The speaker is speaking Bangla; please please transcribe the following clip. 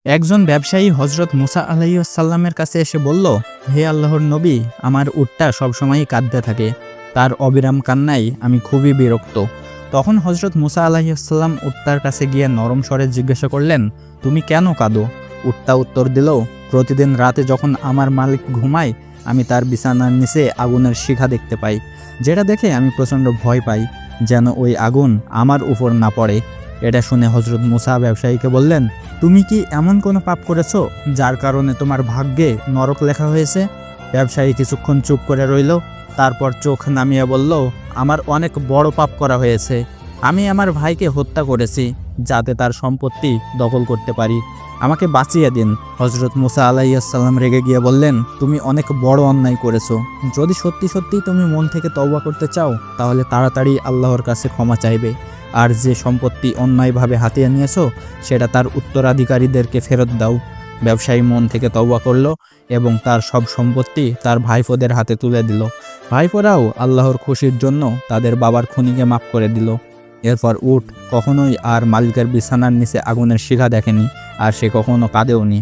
একজন ব্যবসায়ী হযরত মুসা আলাইহিসসালামের কাছে এসে বলল, হে আল্লাহর নবী, আমার উটটা সবসময়ই কাঁদতে থাকে। তার অবিরাম কান্নায় আমি খুবই বিরক্ত। তখন হযরত মুসা আলাইহিসসালাম উটটার কাছে গিয়ে নরম স্বরে জিজ্ঞাসা করলেন, তুমি কেন কাঁদো? উটটা উত্তর দিল, প্রতিদিন রাতে যখন আমার মালিক ঘুমায়, আমি তার বিছানার নিচে আগুনের শিখা দেখতে পাই, যেটা দেখে আমি প্রচণ্ড ভয় পাই, যেন ওই আগুন আমার উপর না পড়ে। এটা শুনে হযরত মুসা ব্যবসায়ীকে বললেন, তুমি কি এমন কোনো পাপ করেছো যার কারণে তোমার ভাগ্যে নরক লেখা হয়েছে? ব্যবসায়ী কিছুক্ষণ চুপ করে রইল, তারপর চোখ নামিয়ে বলল, আমার অনেক বড় পাপ করা হয়েছে। আমি আমার ভাইকে হত্যা করেছি যাতে তার সম্পত্তি দখল করতে পারি। আমাকে বাঁচিয়ে দিন। হযরত মুসা আলাইহিসসালাম রেগে গিয়ে বললেন, তুমি অনেক বড় অন্যায় করেছো। যদি সত্যি সত্যি তুমি মন থেকে তওবা করতে চাও, তাহলে তাড়াতাড়ি আল্লাহর কাছে ক্ষমা চাইবে। আর যে সম্পত্তি অন্যায়ভাবে হাতিয়ে নিয়েছো, সেটা তার উত্তরাধিকারীদেরকে ফেরত দাও। ব্যবসায়ী মন থেকে তওবা করল এবং তার সব সম্পত্তি তার ভাইপোদের হাতে তুলে দিল। ভাইপোরাও আল্লাহর খুশির জন্য তাদের বাবার খুনিকে মাফ করে দিল। এরপর উট কখনোই আর মালিকের বিছানার নিচে আগুনের শিখা দেখেনি, আর সে কখনো কাঁদেওনি।